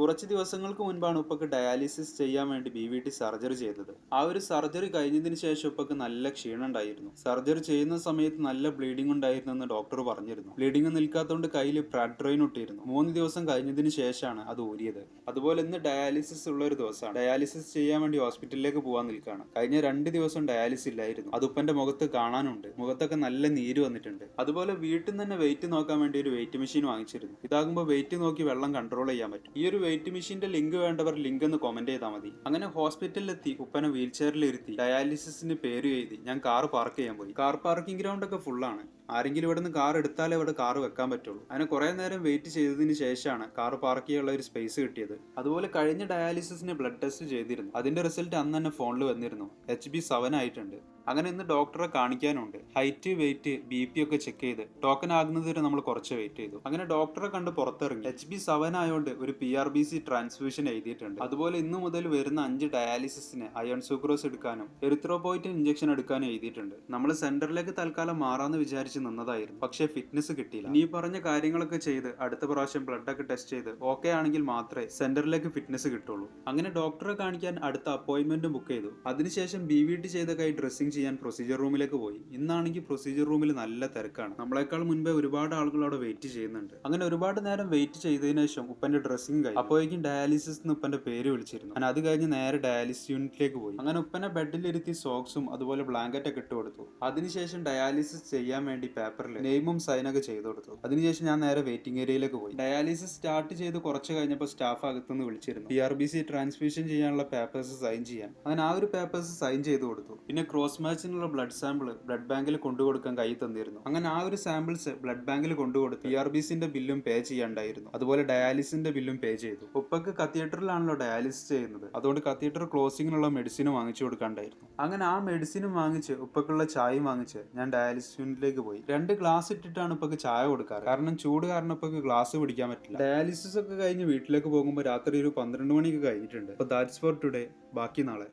കുറച്ച് ദിവസങ്ങൾക്ക് മുൻപാണ് ഉപ്പക്ക് ഡയാലിസിസ് ചെയ്യാൻ വേണ്ടി BVT സർജറി ചെയ്തത്. ആ ഒരു സർജറി കഴിഞ്ഞതിന് ശേഷം ഉപ്പക്ക് നല്ല ക്ഷീണം ഉണ്ടായിരുന്നു. സർജറി ചെയ്യുന്ന സമയത്ത് നല്ല ബ്ലീഡിംഗ് ഉണ്ടായിരുന്നു എന്ന് ഡോക്ടർ പറഞ്ഞിരുന്നു. ബ്ലീഡിംഗ് നിൽക്കാത്തതുകൊണ്ട് കയ്യിൽ പ്രാഡ്രോയിൻ ഇട്ടിരുന്നു. 3 ദിവസം കഴിഞ്ഞതിന് ശേഷമാണ് അത് ഊരിയത്. അതുപോലെ ഇന്ന് ഡയാലിസിസ് ഉള്ള ഒരു ദിവസമാണ്. ഡയാലിസിസ് ചെയ്യാൻ വേണ്ടി ഹോസ്പിറ്റലിലേക്ക് പോകാൻ നിൽക്കുകയാണ്. കഴിഞ്ഞ 2 ദിവസം ഡയാലിസിസ് ഇല്ലായിരുന്നു. അത് ഉപ്പന്റെ മുഖത്ത് കാണാനുണ്ട്. മുഖത്തൊക്കെ നല്ല നീര് വന്നിട്ടുണ്ട്. അതുപോലെ വീട്ടിൽ നിന്ന് തന്നെ വെയിറ്റ് നോക്കാൻ വേണ്ടി ഒരു വെയിറ്റ് മെഷീൻ വാങ്ങിച്ചിരുന്നു. ഇതാകുമ്പോൾ വെയിറ്റ് നോക്കി വെള്ളം കൺട്രോൾ ചെയ്യാൻ പറ്റും. ഈ ഒരു വെയിറ്റ് മെഷീന്റെ ലിങ്ക് വേണ്ടവർ ലിങ്ക് ഒന്ന് കമന്റ് ചെയ്താൽ മതി. അങ്ങനെ ഹോസ്പിറ്റലിലെത്തി ഉപ്പനെ വീൽ ചെയറിൽ ഇരുത്തി ഡയാലിസിസിന് പേര് എഴുതി ഞാൻ കാർ പാർക്ക് ചെയ്യാൻ പോയി. കാർ പാർക്കിംഗ് ഗ്രൗണ്ട് ഒക്കെ ഫുള്ളാണ്. ആരെങ്കിലും ഇവിടെ നിന്ന് കാർ എടുത്താലേ ഇവിടെ കാർ വെക്കാൻ പറ്റുള്ളൂ. അങ്ങനെ കുറെ നേരം വെയിറ്റ് ചെയ്തതിന് ശേഷമാണ് കാർ പാർക്ക് ചെയ്യാനുള്ള ഒരു സ്പേസ് കിട്ടിയത്. അതുപോലെ കഴിഞ്ഞ ഡയാലിസിസിന് ബ്ലഡ് ടെസ്റ്റ് ചെയ്തിരുന്നു. അതിന്റെ റിസൾട്ട് അന്ന് തന്നെ ഫോണിൽ വന്നിരുന്നു. HB7 ആയിട്ടുണ്ട്. അങ്ങനെ ഇന്ന് ഡോക്ടറെ കാണിക്കാനുണ്ട്. ഹൈറ്റ്, വെയിറ്റ്, BP ഒക്കെ ചെക്ക് ചെയ്ത് ടോക്കൺ ആകുന്നത് വരെ നമ്മൾ കുറച്ച് വെയിറ്റ് ചെയ്തു. അങ്ങനെ ഡോക്ടറെ കണ്ട് പുറത്തിറങ്ങി. HB7 ആയതുകൊണ്ട് ഒരു PRBC ട്രാൻസ്ഫ്യൂഷൻ എഴുതിയിട്ടുണ്ട്. അതുപോലെ ഇന്നു മുതൽ വരുന്ന 5 ഡയാലിസിസിന് അയൺ സൂക്രോസ് എടുക്കാനും എറിത്രോപോയിറ്റിൻ ഇഞ്ചക്ഷൻ എടുക്കാനും എഴുതിയിട്ടുണ്ട്. നമ്മൾ സെന്ററിലേക്ക് തൽക്കാലം മാറാന്ന് വിചാരിച്ച് നിന്നതായിരുന്നു. പക്ഷേ ഫിറ്റ്നസ് കിട്ടിയില്ല. ഈ പറഞ്ഞ കാര്യങ്ങളൊക്കെ ചെയ്ത് അടുത്ത പ്രാവശ്യം ബ്ലഡ് ഒക്കെ ടെസ്റ്റ് ചെയ്ത് ഓക്കെ ആണെങ്കിൽ മാത്രമേ സെന്ററിലേക്ക് ഫിറ്റ്നസ് കിട്ടുള്ളൂ. അങ്ങനെ ഡോക്ടറെ കാണിക്കാൻ അടുത്ത അപ്പോയിന്റ്മെന്റ് ബുക്ക് ചെയ്തു. അതിനുശേഷം BVT ചെയ്ത കൈ ഡ്രസ്സിംഗ് ചെയ്യാൻ പ്രൊസീജിയർ റൂമിലേക്ക് പോയി. ഇന്നാണെങ്കിൽ പ്രൊസീജിയർ റൂമിൽ നല്ല തിരക്കാണ്. നമ്മളെക്കാൾ മുൻപേ ഒരുപാട് ആളുകൾ അവിടെ വെയിറ്റ് ചെയ്യുന്നുണ്ട്. അങ്ങനെ ഒരുപാട് നേരം വെയിറ്റ് ചെയ്തതിനു ശേഷം ഉപ്പന്റെ ഡ്രസ്സിംഗ് കഴിഞ്ഞു. അപ്പോഴേക്കും ഡയാലിസിസ് എന്ന് ഉപ്പന്റെ പേര് വിളിച്ചിരുന്നു. ഞാൻ അത് കഴിഞ്ഞ് നേരെ ഡയാലിസിസ് യൂണിറ്റിലേക്ക് പോയി. അങ്ങനെ ഉപ്പനെ ബെഡിലിരുത്തി സോക്സും അതുപോലെ ബ്ലാങ്കറ്റ് ഒക്കെ ഇട്ട് കൊടുത്തു. അതിനുശേഷം ഡയാലിസിസ് ചെയ്യാൻ വേണ്ടി പേപ്പറിൽ നെയിമും സൈനൊക്കെ ചെയ്തു കൊടുത്തു. അതിനുശേഷം ഞാൻ നേരെ വെയിറ്റിംഗ് ഏരിയയിലേക്ക് പോയി. ഡയാലിസിസ് സ്റ്റാർട്ട് ചെയ്ത് കുറച്ച് കഴിഞ്ഞപ്പോൾ സ്റ്റാഫ് അകത്തുനിന്ന് വിളിച്ചിരുന്നു. PRBC ട്രാൻസ്ഫ്യൂഷൻ ചെയ്യാനുള്ള പേപ്പേഴ്സ് സൈൻ ചെയ്യാൻ. അങ്ങനെ ആ ഒരു പേപ്പേഴ്സ് സൈൻ ചെയ്ത് കൊടുത്തു. പിന്നെ ക്രോസ് മാച്ചിനുള്ള ബ്ലഡ് സാമ്പിൾ ബ്ലഡ് ബാങ്കിൽ കൊണ്ടുകൊടുക്കാൻ കൈ തന്നിരുന്നു. അങ്ങനെ ആ ഒരു സാമ്പിൾസ് ബ്ലഡ് ബാങ്കിൽ കൊണ്ടുകൊടുത്ത് PRBCന്റെ ബില്ലും പേ ചെയ്യാണ്ടായിരുന്നു. അതുപോലെ ഡയാലിസിന്റെ ബില്ലും പേ ചെയ്തു. ഉപ്പക്ക് കത്തീഡ്രലാണല്ലോ ഡയാലിസിസ് ചെയ്യുന്നത്. അതുകൊണ്ട് കത്തീഡ്രൽ ക്ലോസിങ്ങിനുള്ള മെഡിസിനും വാങ്ങിച്ചു കൊടുക്കാണ്ടായിരുന്നു. അങ്ങനെ ആ മെഡിസിനും വാങ്ങിച്ച് ഉപ്പക്കുള്ള ചായയും വാങ്ങിച്ച് ഞാൻ ഡയാലിസിസ് യൂണിറ്റിലേക്ക് പോയി. 2 ഗ്ലാസ് ഇട്ടിട്ടാണ് ഉപ്പക്ക് ചായ കൊടുക്കാറ്. കാരണം ചൂട് കാരണം ഉപ്പക്ക് ഗ്ലാസ് പിടിക്കാൻ പറ്റില്ല. ഡയാലിസിസ് ഒക്കെ കഴിഞ്ഞ് വീട്ടിലേക്ക് പോകുമ്പോൾ രാത്രി ഒരു 12 മണിക്ക് കഴിഞ്ഞിട്ടുണ്ട്. അപ്പോൾ ദാറ്റ്സ് ഫോർ ടുഡേ. ബാക്കി നാളെ.